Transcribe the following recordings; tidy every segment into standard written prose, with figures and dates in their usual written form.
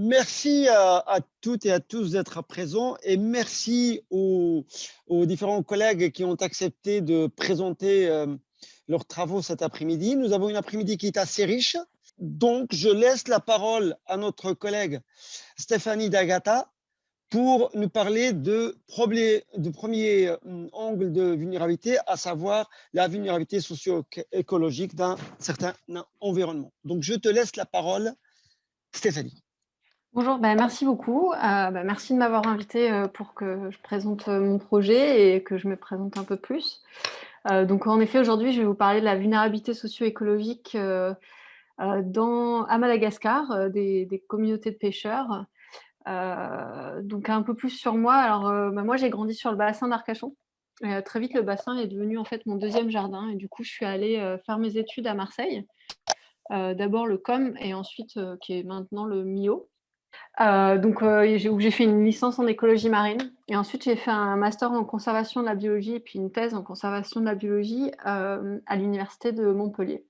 Merci à toutes et à tous d'être présents et merci aux différents collègues qui ont accepté de présenter leurs travaux cet après-midi. Nous avons une après-midi qui est assez riche. Donc, je laisse la parole à notre collègue Stéphanie D'Agata pour nous parler de premier angle de vulnérabilité, à savoir la vulnérabilité socio-écologique d'un certain environnement. Donc, je te laisse la parole, Stéphanie. Bonjour, merci beaucoup. Merci de m'avoir invitée, pour que je présente, mon projet et que je me présente un peu plus. Donc en effet, aujourd'hui, je vais vous parler de la vulnérabilité socio-écologique, à Madagascar, des communautés de pêcheurs. Donc un peu plus sur moi. Alors, moi, j'ai grandi sur le bassin d'Arcachon. Très vite, le bassin est devenu, en fait, mon deuxième jardin et du coup, je suis allée, faire mes études à Marseille. D'abord le COM et ensuite, qui est maintenant le MIO. J'ai fait une licence en écologie marine et ensuite j'ai fait un master en conservation de la biologie et puis une thèse en conservation de la biologie, à l'université de Montpellier.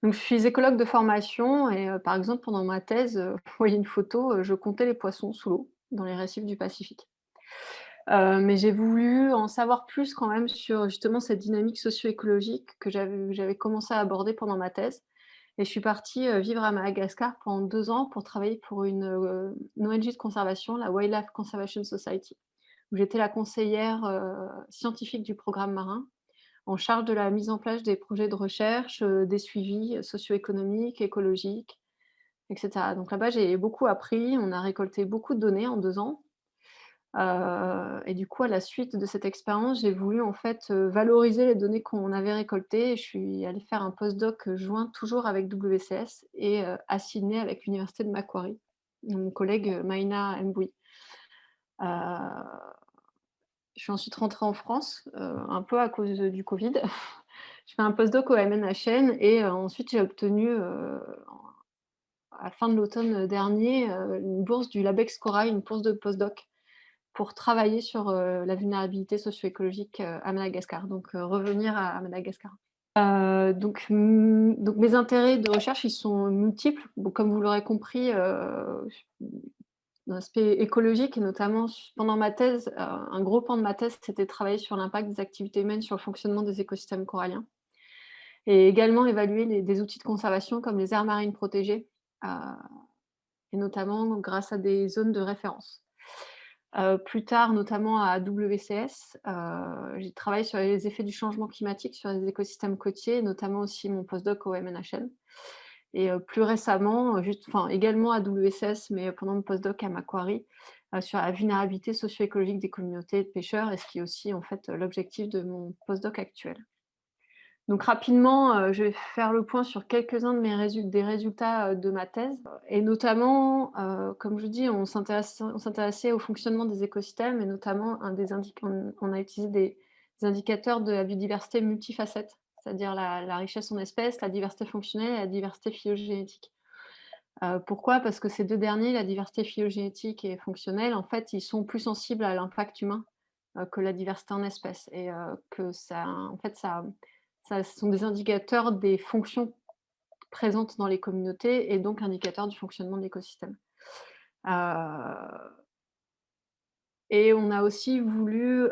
Donc je suis écologue de formation et par exemple pendant ma thèse, vous voyez une photo, je comptais les poissons sous l'eau dans les récifs du Pacifique. Mais j'ai voulu en savoir plus quand même sur justement cette dynamique socio-écologique que j'avais commencé à aborder pendant ma thèse. Et je suis partie, vivre à Madagascar pendant 2 ans pour travailler pour une ONG de conservation, la Wildlife Conservation Society, où j'étais la conseillère, scientifique du programme marin, en charge de la mise en place des projets de recherche, des suivis, socio-économiques, écologiques et cetera. Donc là-bas, j'ai beaucoup appris, on a récolté beaucoup de données en 2 ans. Et du coup, à la suite de cette expérience, j'ai voulu en fait, valoriser les données qu'on avait récoltées et je suis allée faire un postdoc, joint toujours avec WCS et à Sydney avec l'université de Macquarie, mon collègue, Maïna Mboui. Heu, je suis ensuite rentrée en France, un peu à cause, du covid. Je fais un postdoc au MNHN et ensuite j'ai obtenu, à la fin de l'automne dernier, une bourse du Labex Corail, une bourse de postdoc pour travailler sur, la vulnérabilité socio-écologique, à Madagascar, donc revenir à Madagascar. Donc mes intérêts de recherche, ils sont multiples. Bon, comme vous l'aurez compris, l'aspect écologique et notamment pendant ma thèse, un gros pan de ma thèse, c'était de travailler sur l'impact des activités humaines sur le fonctionnement des écosystèmes coralliens et également évaluer des outils de conservation comme les aires marines protégées, heu et notamment grâce à des zones de référence. Plus tard, notamment à WCS, j'ai travaillé sur les effets du changement climatique sur les écosystèmes côtiers, notamment aussi mon postdoc au MNHN et plus récemment, également à WCS, mais pendant mon postdoc à Macquarie, sur la vulnérabilité socio-écologique des communautés de pêcheurs et ce qui est aussi en fait, l'objectif de mon postdoc actuel. Donc rapidement, je vais faire le point sur quelques-uns de des résultats, de ma thèse et notamment, comme je dis, on s'intéressait au fonctionnement des écosystèmes et notamment on a utilisé des indicateurs de la biodiversité multifacettes, c'est-à-dire la richesse en espèces, la diversité fonctionnelle et la diversité phylogénétique. Pourquoi? Parce que ces 2 derniers, la diversité phylogénétique et fonctionnelle, en fait, ils sont plus sensibles à l'impact humain, que la diversité en espèces et que ça en fait, ça ce sont des indicateurs des fonctions présentes dans les communautés et donc indicateurs du fonctionnement de l'écosystème. Heu et on a aussi voulu,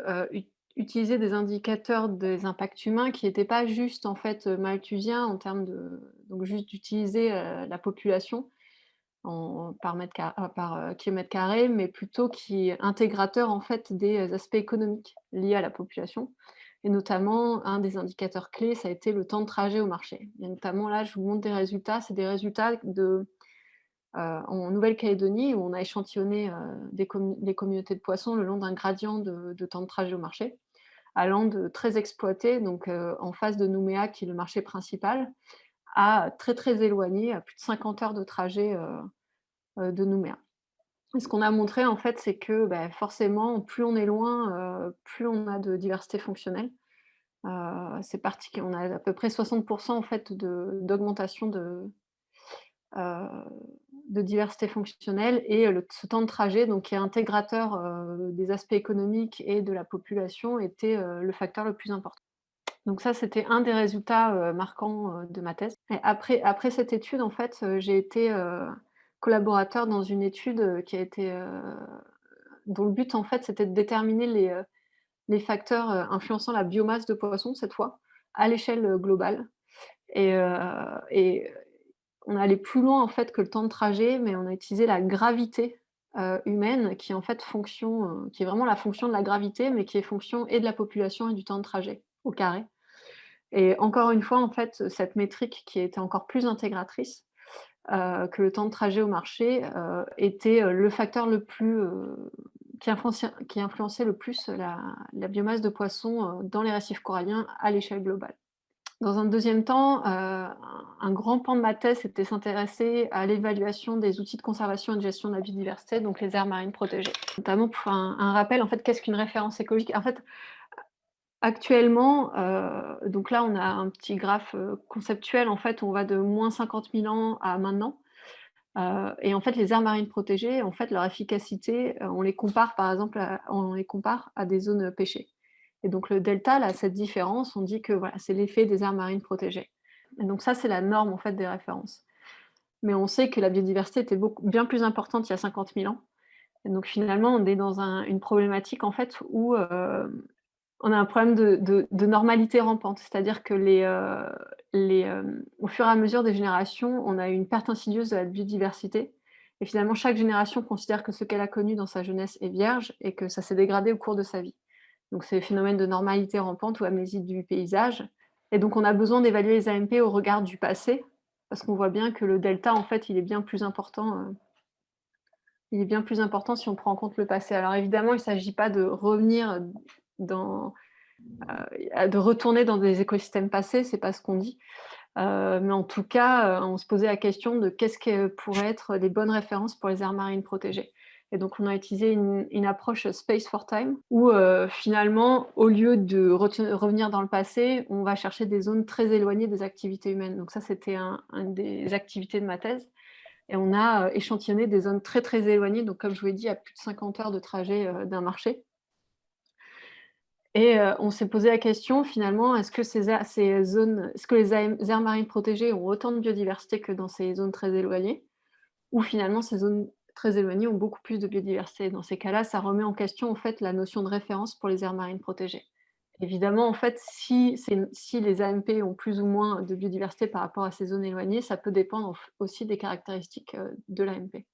utiliser des indicateurs des impacts humains qui étaient pas juste, en fait, malthusiens en termes de donc juste d'utiliser, la population par kilomètre carré, mais plutôt qui est intégrateur, en fait, des aspects économiques liés à la population et notamment un des indicateurs clés, ça a été le temps de trajet au marché et notamment là, je vous montre des résultats, c'est des résultats en Nouvelle-Calédonie où on a échantillonné, des communautés de poissons le long d'un gradient de temps de trajet au marché, allant de très exploité, donc en face de Nouméa qui est le marché principal, à très, très éloigné, à plus de 50 heures de trajet, de Nouméa. Et ce qu'on a montré en fait, c'est que, forcément, plus on est loin, plus on a de diversité fonctionnelle. On a à peu près 60 en fait d'augmentation heu, de diversité fonctionnelle et ce temps de trajet donc qui est intégrateur, des aspects économiques et de la population était, le facteur le plus important. Donc ça, c'était un des résultats, marquants, de ma thèse et après cette étude en fait, j'ai été, collaborateurs dans une étude qui a été, dont le but, en fait, c'était de déterminer les facteurs influençant la biomasse de poissons, cette fois, à l'échelle globale. Et on est allé plus loin, en fait, que le temps de trajet, mais on a utilisé la gravité humaine, qui est en fait qui est vraiment la fonction de la gravité, mais qui est fonction et de la population et du temps de trajet au carré. Et encore une fois, en fait, cette métrique qui était encore plus intégratrice que le temps de trajet au marché était le facteur le plus qui influençait le plus la biomasse de poissons dans les récifs coralliens à l'échelle globale. Dans un deuxième temps, un grand pan de ma thèse, c'était s'intéresser à l'évaluation des outils de conservation et de gestion de la biodiversité, donc les aires marines protégées. Notamment pour faire un rappel, en fait, qu'est-ce qu'une référence écologique? En fait, actuellement, donc là, on a un petit graphe conceptuel, en fait, on va de moins 50 000 ans à maintenant. Et en fait, les aires marines protégées, en fait, leur efficacité, on les compare, par exemple, on les compare à des zones pêchées. Et donc le delta, là, cette différence, on dit que voilà, c'est l'effet des aires marines protégées. Et donc ça, c'est la norme, en fait, des références. Mais on sait que la biodiversité était bien plus importante il y a 50 000 ans. Et donc finalement, on est dans une problématique, en fait, où on a un problème de normalité rampante. C'est-à-dire que au fur et à mesure des générations, on a une perte insidieuse de la biodiversité. Et finalement, chaque génération considère que ce qu'elle a connu dans sa jeunesse est vierge et que ça s'est dégradé au cours de sa vie. Donc c'est le phénomène de normalité rampante ou amnésie du paysage. Et donc on a besoin d'évaluer les AMP au regard du passé, parce qu'on voit bien que le delta, en fait, il est bien plus important si on prend en compte le passé. Alors évidemment, il ne s'agit pas de revenir de retourner dans des écosystèmes passés, c'est pas ce qu'on dit. Mais en tout cas, on se posait la question de qu'est-ce que pourraient être les bonnes références pour les aires marines protégées. Et donc on a utilisé une approche Space for Time où finalement, au lieu de revenir dans le passé, on va chercher des zones très éloignées des activités humaines. Donc ça, c'était une des activités de ma thèse. Et on a échantillonné des zones très très éloignées, donc comme je vous l'ai dit, à plus de 50 heures de trajet d'un marché. Et on s'est posé la question finalement, est-ce que les aires marines protégées ont autant de biodiversité que dans ces zones très éloignées? Ou finalement ces zones très éloignées ont beaucoup plus de biodiversité? Dans ces cas-là, ça remet en question en fait la notion de référence pour les aires marines protégées. Évidemment, en fait, si les AMP ont plus ou moins de biodiversité par rapport à ces zones éloignées, ça peut dépendre aussi des caractéristiques de l'AMP.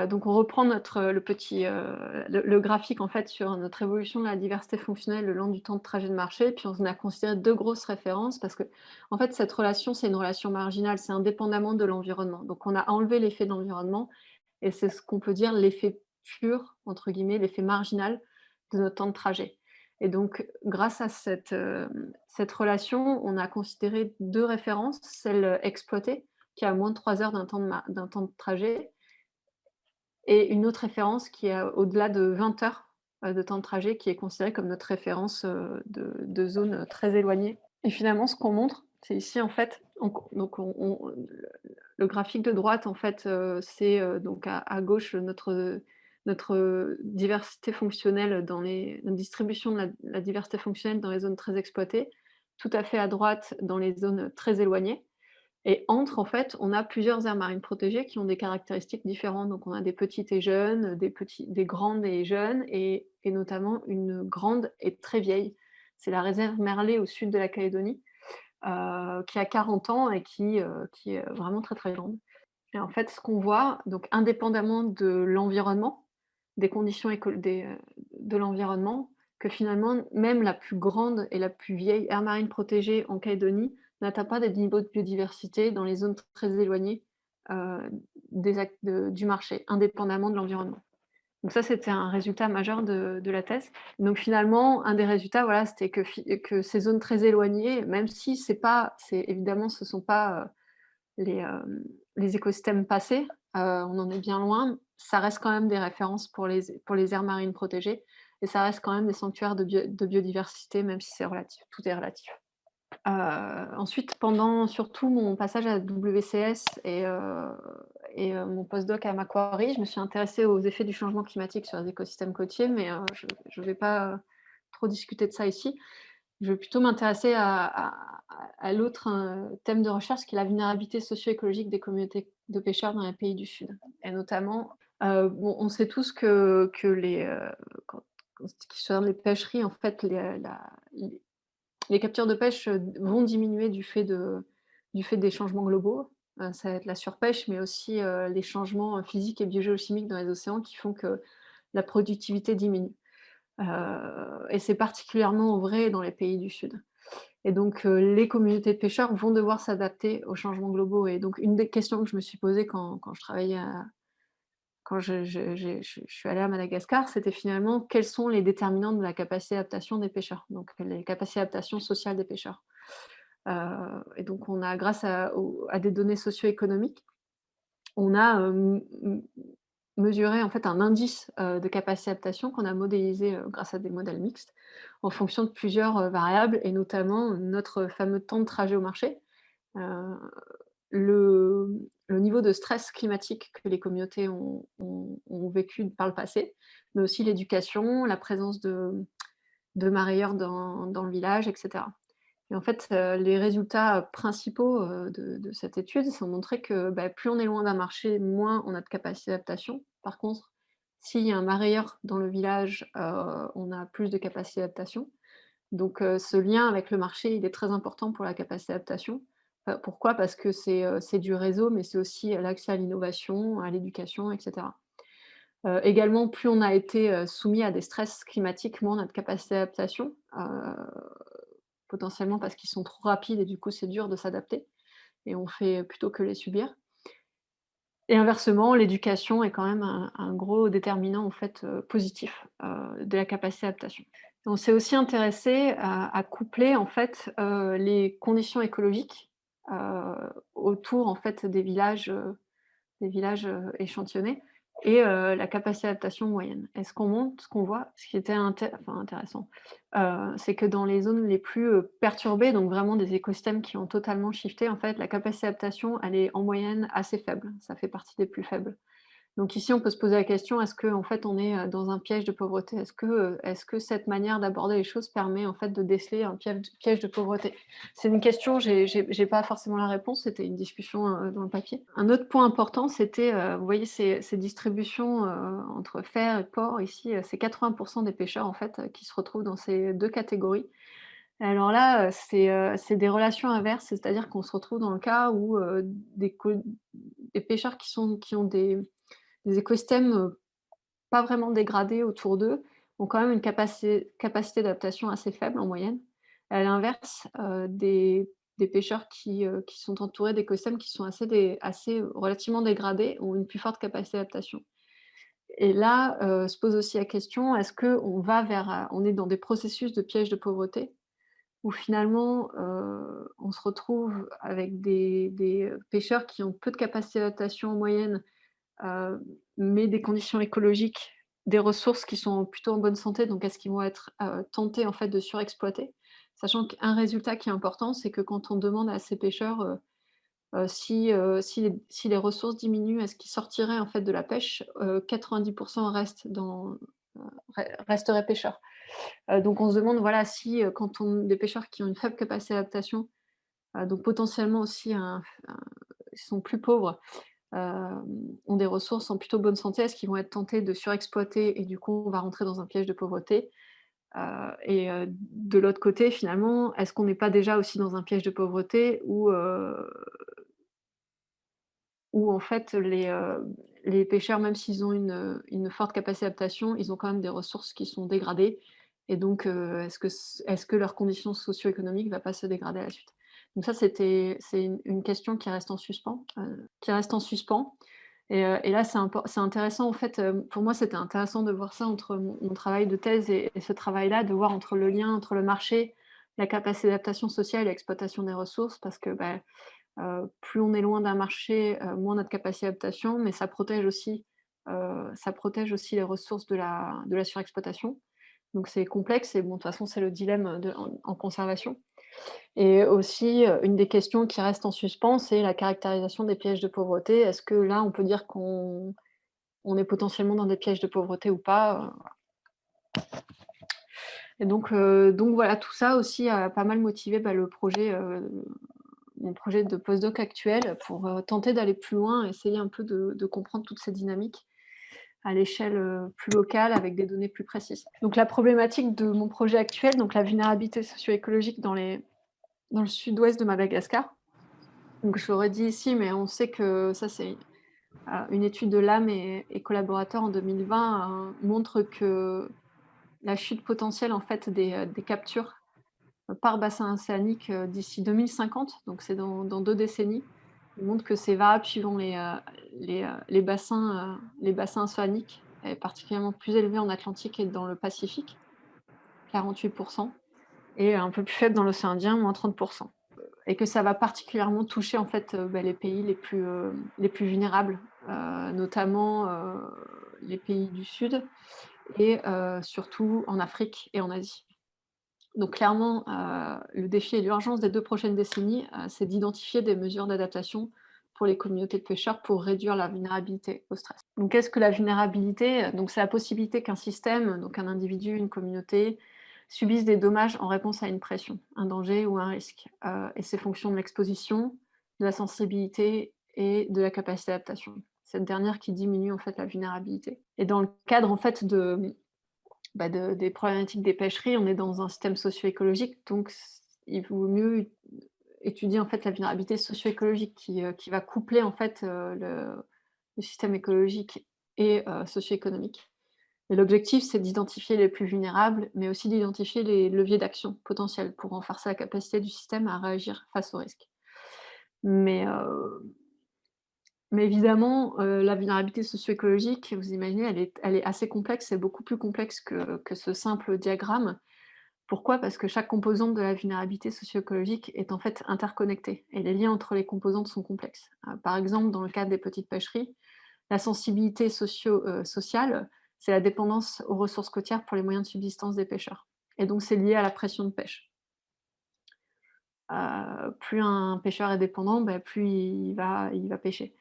Donc on reprend le graphique en fait sur notre évolution de la diversité fonctionnelle le long du temps de trajet de marché, puis on a considéré 2 grosses références parce qu'en fait cette relation, c'est une relation marginale, c'est indépendamment de l'environnement. Donc on a enlevé l'effet de l'environnement et c'est ce qu'on peut dire «l'effet pur» entre guillemets, l'effet marginal de notre temps de trajet. Et donc grâce à cette relation, on a considéré 2 références, celle exploitée qui a moins de 3 heures d'un temps de trajet et une autre référence qui est au-delà de 20 heures de temps de trajet, qui est considérée comme notre référence de zone très éloignée. Et finalement, ce qu'on montre, c'est ici en fait, le graphique de droite en fait, c'est donc à gauche notre diversité fonctionnelle notre distribution de la diversité fonctionnelle dans les zones très exploitées, tout à fait à droite dans les zones très éloignées. Et entre, en fait, on a plusieurs aires marines protégées qui ont des caractéristiques différentes. Donc on a des petites et jeunes, des grandes et jeunes, et notamment une grande et très vieille. C'est la réserve Merlet au sud de la Calédonie, qui a 40 ans et qui est vraiment très, très grande. Et en fait, ce qu'on voit, donc indépendamment de l'environnement, des conditions de l'environnement, que finalement, même la plus grande et la plus vieille aire marine protégée en Calédonie n'atteint pas des niveaux de biodiversité dans les zones très éloignées du marché, indépendamment de l'environnement. Donc ça, c'était un résultat majeur de la thèse. Donc finalement, un des résultats, voilà, c'était que ces zones très éloignées, même si évidemment, ce ne sont pas les écosystèmes passés, on en est bien loin, ça reste quand même des références pour les aires marines protégées et ça reste quand même des sanctuaires de biodiversité, même si c'est relatif, tout est relatif. Ensuite, pendant surtout mon passage à WCS et mon postdoc à Macquarie, je me suis intéressée aux effets du changement climatique sur les écosystèmes côtiers, mais je ne vais pas trop discuter de ça ici. Je vais plutôt m'intéresser à l'autre thème de recherche qui est la vulnérabilité socio-écologique des communautés de pêcheurs dans les pays du Sud. Et notamment, bon, on sait tous que quand ce qui concerne les pêcheries, en fait, les captures de pêche, vont diminuer du fait des changements globaux. Ça va être la surpêche, mais aussi, les changements, physiques et biogéochimiques dans les océans qui font que la productivité diminue. Et c'est particulièrement vrai dans les pays du Sud. Et donc, les communautés de pêcheurs vont devoir s'adapter aux changements globaux. Et donc une des questions que je me suis posée quand je travaillais quand je suis allée à Madagascar, c'était finalement quels sont les déterminants de la capacité d'adaptation des pêcheurs? Donc les capacités d'adaptation sociales des pêcheurs. Et donc on a grâce à des données socio-économiques, on a, mesuré en fait un indice, de capacité d'adaptation qu'on a modélisé, grâce à des modèles mixtes, en fonction de plusieurs, variables et notamment notre fameux temps de trajet au marché, heu, le niveau de stress climatique que les communautés ont vécu par le passé, mais aussi l'éducation, la présence de mareyeurs dans le village et cetera. Et en fait, les résultats principaux, de cette étude, ça ont montré que, bah, plus on est loin d'un marché, moins on a de capacité d'adaptation. Par contre, s'il y a un mareyeur dans le village, on a plus de capacité d'adaptation. Donc ce lien avec le marché, il est très important pour la capacité d'adaptation. Pourquoi? Parce que c'est du réseau, mais c'est aussi, l'accès à l'innovation, à l'éducation et cetera. Également, plus on a été, soumis à des stress climatiques, moins on a de capacité d'adaptation, potentiellement parce qu'ils sont trop rapides et du coup, c'est dur de s'adapter et on fait plutôt que les subir. Et inversement, l'éducation est quand même un gros déterminant en fait, positif, de la capacité d'adaptation. On s'est aussi intéressé à coupler en fait, les conditions écologiques, heu, autour en fait des villages, échantillonnés et la capacité d'adaptation moyenne. Et ce qu'on voit, ce qui était intéressant, c'est que dans les zones les plus, perturbées, donc vraiment des écosystèmes qui ont totalement shifté, en fait, la capacité d'adaptation, elle est en moyenne assez faible. Ça fait partie des plus faibles. Donc ici, on peut se poser la question, est-ce qu'en fait, on est, dans un piège de pauvreté? Est-ce que cette manière d'aborder les choses permet, en fait, de déceler un piège de pauvreté? C'est une question, j'ai pas forcément la réponse, c'était une discussion, dans le papier. Un autre point important, c'était, vous voyez ces distributions, entre fer et port ici, c'est 80 des pêcheurs, en fait, qui se retrouvent dans ces 2 catégories. Alors là, c'est des relations inverses, c'est-à-dire qu'on se retrouve dans le cas où, des pêcheurs qui ont des écosystèmes, pas vraiment dégradés autour d'eux, ont quand même une capacité d'adaptation assez faible en moyenne. À l'inverse, des pêcheurs qui sont entourés d'écosystèmes qui sont assez relativement dégradés, ont une plus forte capacité d'adaptation. Et là, se pose aussi la question, est-ce qu'on va vers, on est dans des processus de piège de pauvreté où finalement, on se retrouve avec des pêcheurs qui ont peu de capacité d'adaptation en moyenne, heu, mais des conditions écologiques, des ressources qui sont plutôt en bonne santé, donc est-ce qu'ils vont être, tentés en fait de surexploiter? Sachant qu'un résultat qui est important, c'est que quand on demande à ces pêcheurs, si les ressources diminuent, est-ce qu'ils sortiraient en fait de la pêche? 90 restent resteraient pêcheurs. Donc on se demande voilà si, quand on des pêcheurs qui ont une faible capacité d'adaptation, donc potentiellement aussi ils sont plus pauvres, ont des ressources en plutôt bonne santé, est-ce qu'ils vont être tentés de surexploiter et du coup on va rentrer dans un piège de pauvreté? De l'autre côté finalement, est-ce qu'on n'est pas déjà aussi dans un piège de pauvreté où en fait les pêcheurs même s'ils ont une forte capacité d'adaptation, ils ont quand même des ressources qui sont dégradées et donc est-ce que leurs conditions socio-économiques va pas se dégrader à la suite? Donc ça c'est une question qui reste en suspens. Et là, c'est intéressant en fait, pour moi, c'était intéressant de voir ça entre mon travail de thèse et ce travail-là, de voir entre le lien entre le marché, la capacité d'adaptation sociale et l'exploitation des ressources parce que, bah, plus on est loin d'un marché, moins on a de capacité d'adaptation, mais ça protège aussi les ressources de la surexploitation. Donc c'est complexe et bon, de toute façon, c'est le dilemme en conservation. Et aussi, une des questions qui reste en suspens, c'est la caractérisation des pièges de pauvreté. Est-ce que là, on peut dire qu'on est potentiellement dans des pièges de pauvreté ou pas? Et donc voilà, tout ça aussi a pas mal motivé, bah, le projet, mon projet de postdoc actuel pour tenter d'aller plus loin, essayer un peu de comprendre toutes ces dynamiques à l'échelle plus locale avec des données plus précises. Donc la problématique de mon projet actuel, donc la vulnérabilité socio-écologique dans le sud-ouest de Madagascar. Donc je l'aurais dit ici, mais on sait que ça c'est une étude de l'AM et collaborateurs en 2020 montre que la chute potentielle en fait des captures par bassin océanique d'ici 2050, donc c'est dans 2 décennies. Il montre que c'est variable suivant les bassins océaniques, et particulièrement plus élevé en Atlantique et dans le Pacifique, 48 et un peu plus faible dans l'océan Indien, moins 30 et que ça va particulièrement toucher en fait, les pays les plus vulnérables, notamment, les pays du Sud et surtout en Afrique et en Asie. Donc clairement, le défi et l'urgence des 2 prochaines décennies, c'est d'identifier des mesures d'adaptation pour les communautés de pêcheurs pour réduire la vulnérabilité au stress. Donc qu'est-ce que la vulnérabilité? Donc c'est la possibilité qu'un système, donc un individu, une communauté, subisse des dommages en réponse à une pression, un danger ou un risque. Et c'est fonction de l'exposition, de la sensibilité et de la capacité d'adaptation. Cette dernière qui diminue en fait la vulnérabilité. Et dans le cadre en fait des problématiques des pêcheries, on est dans un système socio-écologique, donc il vaut mieux étudier en fait la vulnérabilité socio-écologique qui va coupler en fait le système écologique et socio-économique. Et l'objectif, c'est d'identifier les plus vulnérables, mais aussi d'identifier les leviers d'action potentiels pour renforcer la capacité du système à réagir face aux risques. Mais évidemment, la vulnérabilité socio-écologique, vous imaginez, elle est assez complexe, c'est beaucoup plus complexe que ce simple diagramme. Pourquoi? Parce que chaque composante de la vulnérabilité socio-écologique est en fait interconnectée et les liens entre les composantes sont complexes. Par exemple, dans le cadre des petites pêcheries, la sensibilité sociale, c'est la dépendance aux ressources côtières pour les moyens de subsistance des pêcheurs et donc c'est lié à la pression de pêche. Plus un pêcheur est dépendant, plus il va pêcher.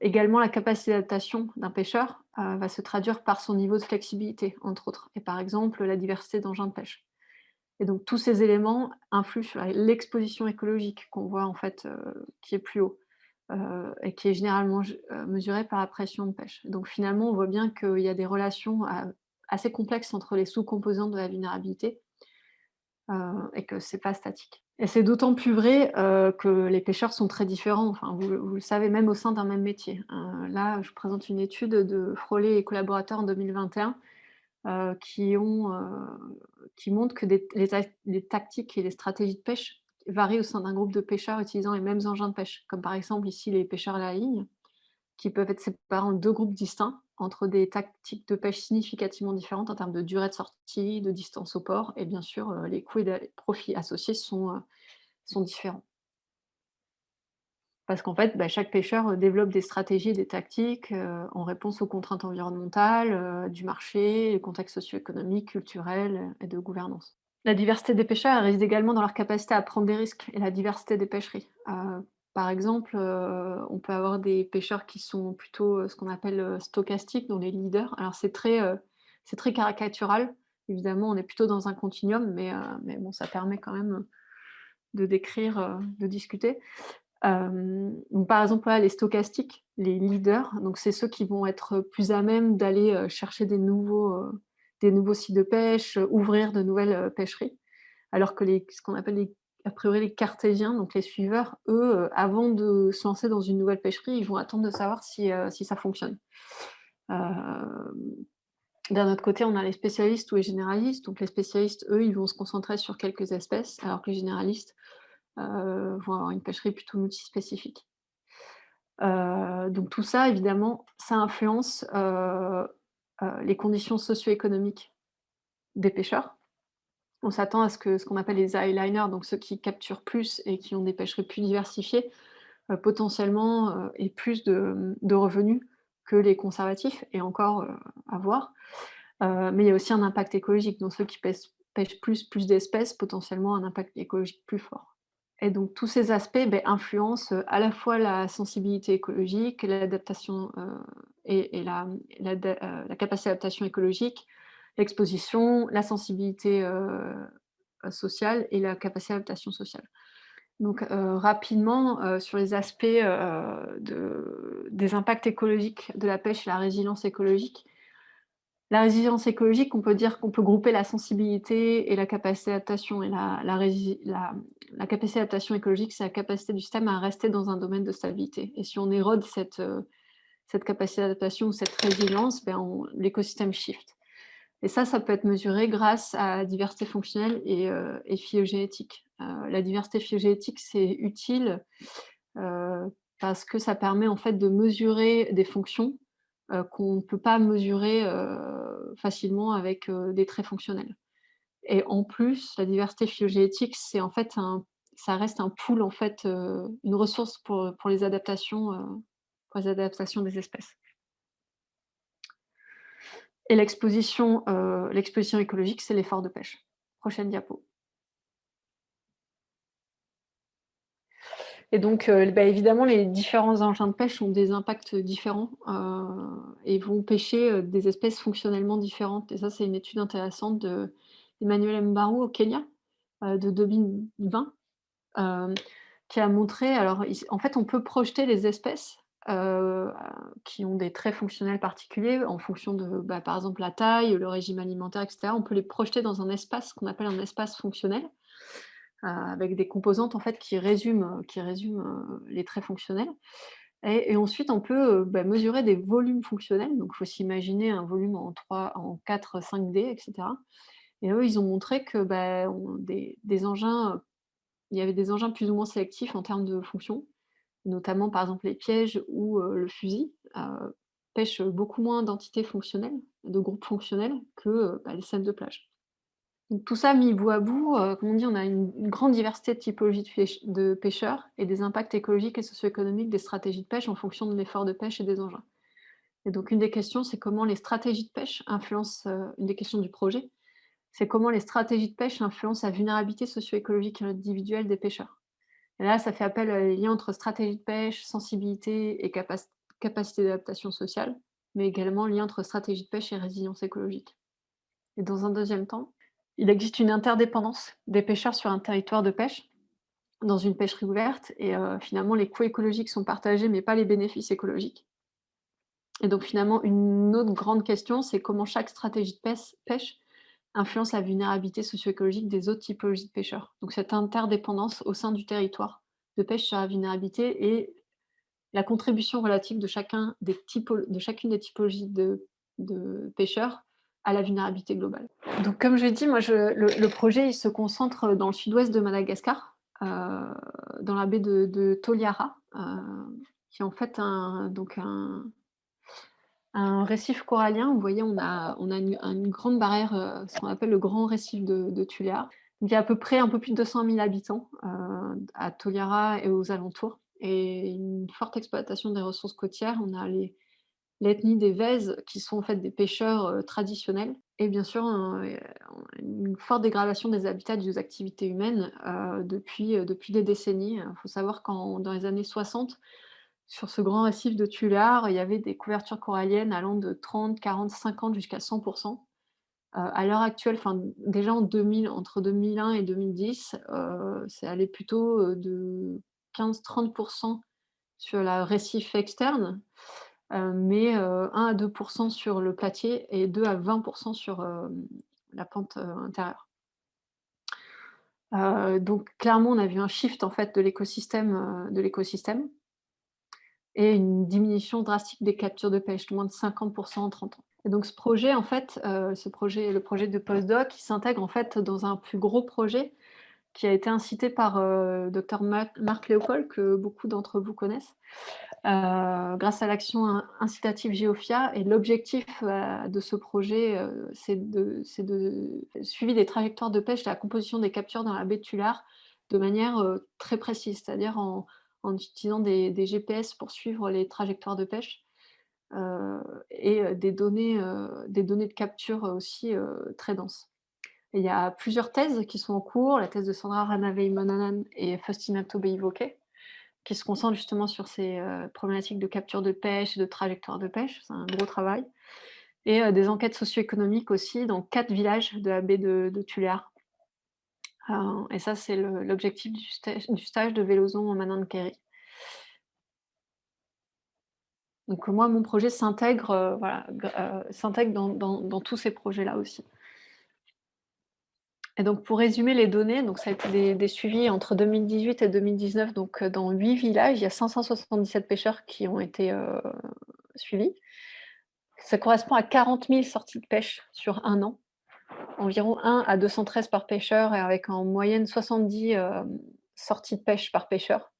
Également, la capacité d'adaptation d'un pêcheur, va se traduire par son niveau de flexibilité, entre autres, et par exemple, la diversité d'engins de pêche. Et donc tous ces éléments influent sur l'exposition écologique qu'on voit en fait, qui est plus haut, et qui est généralement mesurée par la pression de pêche. Donc finalement, on voit bien qu'il y a des relations assez complexes entre les sous-composantes de la vulnérabilité, et que c'est pas statique. Et c'est d'autant plus vrai, que les pêcheurs sont très différents, enfin vous le savez même au sein d'un même métier. Là, je présente une étude de Frollet et collaborateurs en 2021, qui montrent que les tactiques et les stratégies de pêche varient au sein d'un groupe de pêcheurs utilisant les mêmes engins de pêche, comme par exemple ici les pêcheurs à la ligne, qui peuvent être séparés en 2 groupes distincts, entre des tactiques de pêche significativement différentes en termes de durée de sortie, de distance au port et bien sûr, les coûts et les profits associés sont différents. Parce qu'en fait, chaque pêcheur, développe des stratégies et des tactiques, en réponse aux contraintes environnementales, du marché, le contexte socio-économique, culturel, et de gouvernance. La diversité des pêcheurs, elle réside également dans leur capacité à prendre des risques et la diversité des pêcheries. Par exemple, on peut avoir des pêcheurs qui sont plutôt, ce qu'on appelle, stochastiques, dont les leaders. Alors c'est très caricatural. Évidemment, on est plutôt dans un continuum, mais bon, ça permet quand même, de décrire, de discuter. Donc par exemple, voilà, les stochastiques, les leaders, donc c'est ceux qui vont être plus à même d'aller, chercher des nouveaux sites de pêche, ouvrir de nouvelles, pêcheries. Alors que ce qu'on appelle a priori les cartésiens, donc les suiveurs, eux, avant de se lancer dans une nouvelle pêcherie, ils vont attendre de savoir si ça fonctionne. Hem, D'un autre côté, on a les spécialistes ou les généralistes. Donc les spécialistes, eux, ils vont se concentrer sur quelques espèces, alors que les généralistes, vont avoir une pêcherie plutôt multispécifique. Donc tout ça, évidemment, ça influence, les conditions socio-économiques des pêcheurs. On s'attend à ce qu'on appelle les eyeliners, donc ceux qui capturent plus et qui ont des pêcheries plus diversifiées, potentiellement, aient plus de revenus que les conservatifs et encore, à voir. Mais il y a aussi un impact écologique, donc ceux qui pêchent plus d'espèces, potentiellement un impact écologique plus fort. Et donc tous ces aspects, influencent, à la fois la sensibilité écologique, l'adaptation, et la capacité d'adaptation écologique, l'exposition, la sensibilité, sociale et la capacité d'adaptation sociale. Donc, rapidement, sur les aspects, des impacts écologiques de la pêche et la résilience écologique. La résilience écologique, on peut dire qu'on peut grouper la sensibilité et la capacité d'adaptation et la capacité d'adaptation écologique, c'est la capacité du système à rester dans un domaine de stabilité et si on érode cette capacité d'adaptation ou cette résilience, ben l'écosystème shift et ça peut être mesuré grâce à la diversité fonctionnelle et phylogénétique. La diversité phylogénétique, c'est utile, heu, parce que ça permet en fait de mesurer des fonctions, qu'on ne peut pas mesurer, facilement avec, des traits fonctionnels et en plus, la diversité phylogénétique, c'est en fait ça reste un pool en fait, une ressource pour les adaptations des espèces. Et l'exposition écologique, c'est l'effort de pêche. Prochaine diapo. Et donc, bah, évidemment, les différents engins de pêche ont des impacts différents, et vont pêcher, des espèces fonctionnellement différentes. Et ça, c'est une étude intéressante d'Emmanuel Mbaru au Kenya, de 2020, hem, qui a montré alors en fait, on peut projeter les espèces, heu, qui ont des traits fonctionnels particuliers en fonction de, bah, par exemple, la taille, le régime alimentaire et cetera. On peut les projeter dans un espace qu'on appelle un espace fonctionnel, avec des composantes en fait qui résument les traits fonctionnels et ensuite on peut, bah, mesurer des volumes fonctionnels. Donc il faut s'imaginer un volume en 4, 5D et cetera et eux, ils ont montré que, bah, des engins, il y avait des engins plus ou moins sélectifs en termes de fonction, notamment par exemple les pièges ou le fusil, pêchent beaucoup moins d'entités fonctionnelles, de groupes fonctionnels que, bah, les scènes de plage. Donc tout ça mis bout à bout, comme on dit, on a une grande diversité de typologies de pêcheurs et des impacts écologiques et socio-économiques des stratégies de pêche en fonction de l'effort de pêche et des engins. Et donc une des questions, c'est comment les stratégies de pêche influencent, une des questions du projet, c'est comment les stratégies de pêche influencent la vulnérabilité socio-écologique et individuelle des pêcheurs. Et là, ça fait appel à les liens entre stratégie de pêche, sensibilité et capacité d'adaptation sociale, mais également lien entre stratégie de pêche et résilience écologique. Et dans un deuxième temps, il existe une interdépendance des pêcheurs sur un territoire de pêche, dans une pêcherie ouverte et finalement les coûts écologiques sont partagés, mais pas les bénéfices écologiques. Et donc finalement, une autre grande question, c'est comment chaque stratégie de pêche influence la vulnérabilité socio-écologique des autres typologies de pêcheurs. Donc cette interdépendance au sein du territoire de pêche sur la vulnérabilité et la contribution relative de chacune des typologies de pêcheurs à la vulnérabilité globale. Donc comme je l'ai dit, moi le projet il se concentre dans le sud-ouest de Madagascar, dans la baie de Toliara, qui est en fait un récif corallien. Vous voyez, on a une grande barrière, ce qu'on appelle le grand récif de Toliara. Il y a à peu près un peu plus de 200 000 habitants, à Toliara et aux alentours et une forte exploitation des ressources côtières. On a l'ethnie des Vèzes qui sont en fait des pêcheurs, traditionnels et bien sûr, une forte dégradation des habitats dues aux activités humaines, depuis des décennies. Il faut savoir dans les années 60, sur ce grand récif de Tullard, il y avait des couvertures coralliennes allant de 30, 40, 50 jusqu'à 100. À l'heure actuelle, enfin déjà entre 2001 et 2010, c'est allé plutôt, de 15-30 sur la récif externe, mais 1 à 2 sur le platier et 2 à 20 sur, la pente, intérieure. Donc clairement, on a vu un shift en fait de l'écosystème et une diminution drastique des captures de pêche, de moins de 50 en 30 ans. Et donc ce projet en fait, le projet de postdoc, il s'intègre en fait dans un plus gros projet qui a été incité par, docteur Marc Léopold, que beaucoup d'entre vous connaissent, grâce à l'action incitative Geoffia et l'objectif, de ce projet, c'est de suivi des trajectoires de pêche, de la composition des captures dans la baie de Tullard de manière, très précise, c'est-à-dire en utilisant des GPS pour suivre les trajectoires de pêche, heu et des données de capture aussi, très denses. Et il y a plusieurs thèses qui sont en cours, la thèse de Sandra Ranavei-Mananan et Faustina Tobey-Ivoquet, qui se concentrent justement sur ces, problématiques de capture de pêche et de trajectoire de pêche. C'est un gros travail et des enquêtes socio-économiques aussi dans 4 villages de la baie de Tuléar. Et ça, c'est l'objectif du stage de Vélozon en Mananqueri. Donc moi, mon projet s'intègre, voilà, s'intègre dans tous ces projets-là aussi. Et donc pour résumer les données, donc ça a été des suivis entre 2018 et 2019, donc dans 8 villages, il y a 577 pêcheurs qui ont été, suivis. Ça correspond à 40 000 sorties de pêche sur 1 an, environ 1 à 213 par pêcheur et avec en moyenne 70, sorties de pêche par pêcheur,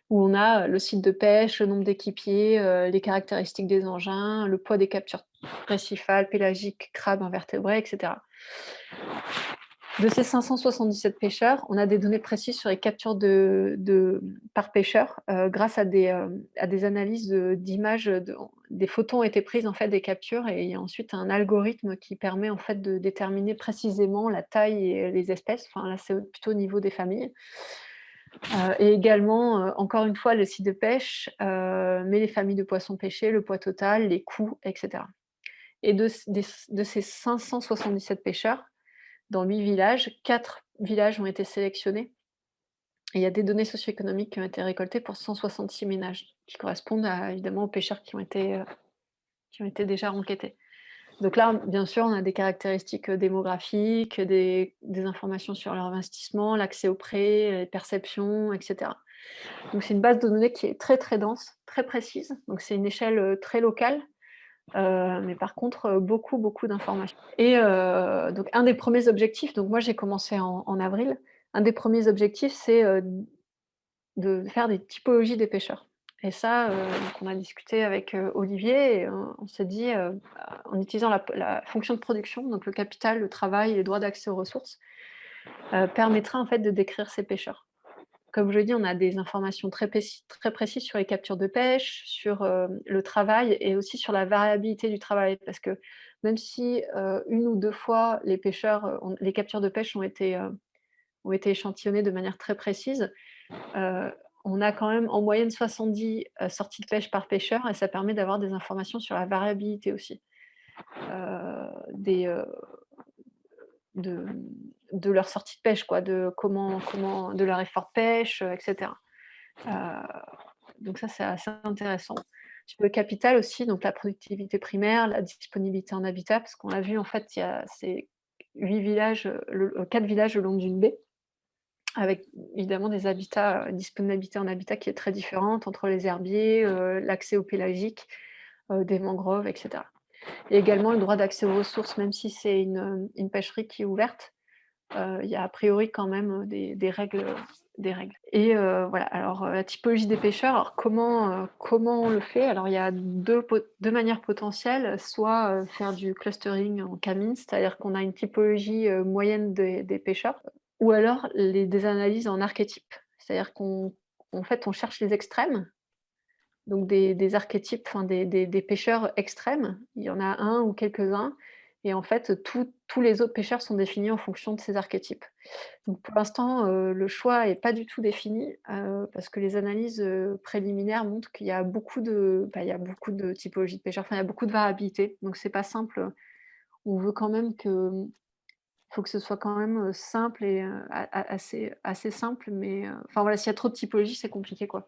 où on a, le site de pêche, le nombre d'équipiers, les caractéristiques des engins, le poids des captures récifales, pélagiques, crabes, invertébrés, et cetera. De ces 577 pêcheurs, on a des données précises sur les captures par pêcheur, grâce à des analyses d'images, des photos ont été prises en fait des captures et il y a ensuite un algorithme qui permet en fait de déterminer précisément la taille et les espèces. Enfin là, c'est plutôt au niveau des familles. Et également, encore une fois, le site de pêche, mais les familles de poissons pêchés, le poids total, les coûts, et cetera. Et de ces 577 pêcheurs, dans 8 villages, 4 villages ont été sélectionnés et il y a des données socio-économiques qui ont été récoltées pour 166 ménages, qui correspondent évidemment aux pêcheurs qui ont été déjà enquêtés. Donc là, bien sûr, on a des caractéristiques démographiques, des informations sur leur investissement, l'accès aux prêts, les perceptions, et cetera. Donc c'est une base de données qui est très, très dense, très précise. Donc c'est une échelle très locale, mais par contre, beaucoup, beaucoup d'informations. Et donc un des premiers objectifs, donc moi j'ai commencé en avril, un des premiers objectifs, c'est de faire des typologies des pêcheurs. Et ça, donc on a discuté avec Olivier et on s'est dit, en utilisant la fonction de production, donc le capital, le travail et les droits d'accès aux ressources, permettra en fait de décrire ces pêcheurs. Comme je l'ai dit, on a des informations très précises sur les captures de pêche, sur le travail et aussi sur la variabilité du travail. Parce que même si 1 ou 2 fois les captures de pêche ont été échantillonnées de manière très précise, euh, on a quand même en moyenne 70 sorties de pêche par pêcheur et ça permet d'avoir des informations sur la variabilité aussi des, de, de leur sortie de pêche, quoi, de leur effort de pêche, etc. Donc ça, c'est assez intéressant. Sur le capital aussi, donc la productivité primaire, la disponibilité en habitat, parce qu'on l'a vu, en fait, il y a ces 8 villages, 4 villages le long d'une baie, avec évidemment des habitats, disponibilité en habitat qui est très différente entre les herbiers, l'accès aux pélagiques, des mangroves, et cetera. Et également le droit d'accès aux ressources, même si c'est une pêcherie qui est ouverte, il y a a priori quand même des règles. Et voilà, alors la typologie des pêcheurs, alors comment on le fait? Alors il y a deux manières potentielles, soit faire du clustering en camins, c'est-à-dire qu'on a une typologie moyenne des pêcheurs, ou alors des analyses en archétypes. C'est-à-dire qu'en fait, on cherche les extrêmes, donc des archétypes, enfin des pêcheurs extrêmes. Il y en a un ou quelques-uns, et en fait, tous les autres pêcheurs sont définis en fonction de ces archétypes. Donc pour l'instant, le choix est pas du tout défini, parce que les analyses, préliminaires montrent qu'il y a il y a beaucoup de typologies de pêcheurs, enfin, il y a beaucoup de variabilité, donc c'est pas simple. On veut quand même faut que ce soit quand même, simple et assez simple, mais enfin voilà, s'il y a trop de typologies, c'est compliqué, quoi.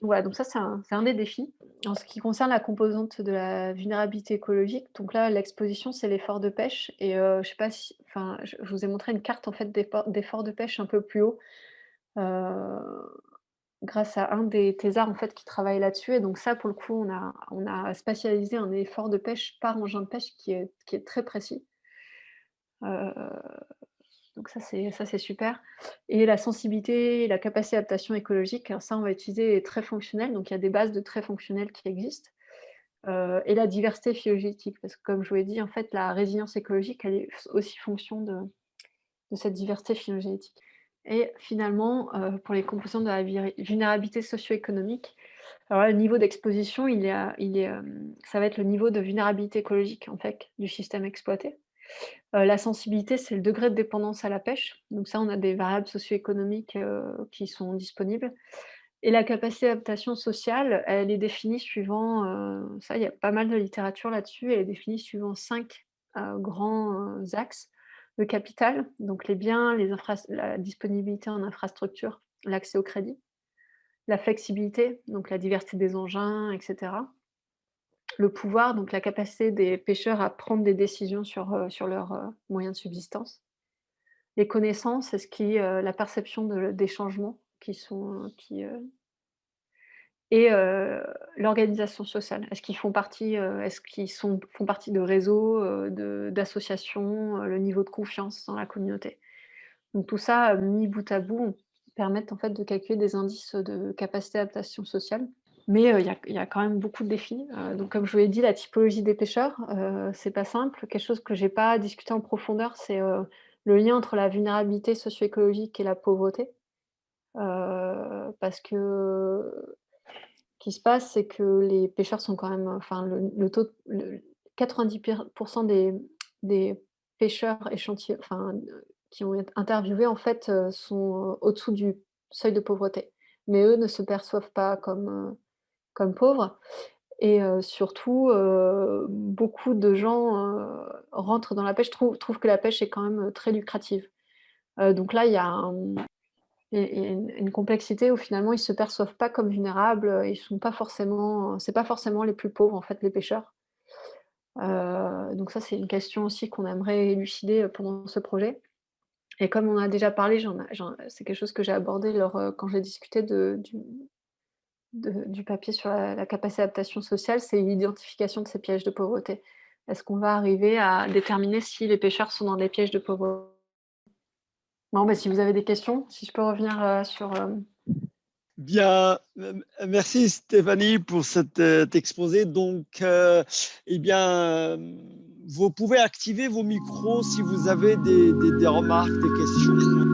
Voilà, donc ça, c'est un des défis. En ce qui concerne la composante de la vulnérabilité écologique, donc là, l'exposition, c'est l'effort de pêche et je sais pas si enfin, je vous ai montré une carte, en fait, d'effort de pêche un peu plus haut, heu, grâce à un des thésards, en fait, qui travaille là-dessus et donc ça, pour le coup, on a spatialisé un effort de pêche par engin de pêche qui est très précis. Heu, donc ça c'est super et la sensibilité et la capacité d'adaptation écologique, alors ça, on va utiliser les traits fonctionnels, donc il y a des bases de traits fonctionnels qui existent, et la diversité phylogénétique parce que comme je vous l'ai dit, en fait, la résilience écologique, elle est aussi fonction de cette diversité phylogénétique et finalement, pour les composantes de la vulnérabilité socio-économique, alors là, le niveau d'exposition, ça va être le niveau de vulnérabilité écologique, en fait, du système exploité. La sensibilité, c'est le degré de dépendance à la pêche. Donc ça, on a des variables socio-économiques, qui sont disponibles et la capacité d'adaptation sociale, elle est définie suivant, il y a pas mal de littérature là-dessus, elle est définie suivant 5 grands, axes. le capital, donc les biens, la disponibilité en infrastructure, l'accès au crédit, la flexibilité, donc la diversité des engins, et cetera. Le pouvoir, donc la capacité des pêcheurs à prendre des décisions sur leurs, moyens de subsistance. Les connaissances, la perception des changements qui sont, et l'organisation sociale. Est-ce qu'ils font partie de réseaux, d'associations, le niveau de confiance dans la communauté. Donc tout ça, mis bout à bout, permettent en fait de calculer des indices de capacité d'adaptation sociale. Mais il y a quand même beaucoup de défis. Donc comme je vous l'ai dit, la typologie des pêcheurs, c'est pas simple. Quelque chose que j'ai pas discuté en profondeur, c'est, le lien entre la vulnérabilité socio-écologique et la pauvreté. Parce que ce qui se passe, c'est que les pêcheurs sont quand même, enfin le taux le 90 des pêcheurs qui ont été interviewés en fait, sont au-dessous du seuil de pauvreté. Mais eux ne se perçoivent pas comme pauvres et surtout, beaucoup de gens, rentrent dans la pêche, trouvent que la pêche est quand même, très lucrative. Donc là, il y a une complexité où finalement ils se perçoivent pas comme vulnérables, ils sont pas forcément c'est pas forcément les plus pauvres en fait, les pêcheurs. Donc ça, c'est une question aussi qu'on aimerait élucider, pendant ce projet et comme on a déjà parlé, c'est quelque chose que j'ai abordé quand j'ai discuté du papier sur la capacité d'adaptation sociale, c'est l'identification de ces pièges de pauvreté. Est-ce qu'on va arriver à déterminer si les pêcheurs sont dans des pièges de pauvreté? Bon, bah, si vous avez des questions, si je peux revenir, sur, Bien, merci Stéphanie pour cet exposé. Donc, eh bien, vous pouvez activer vos micros si vous avez des remarques, des questions.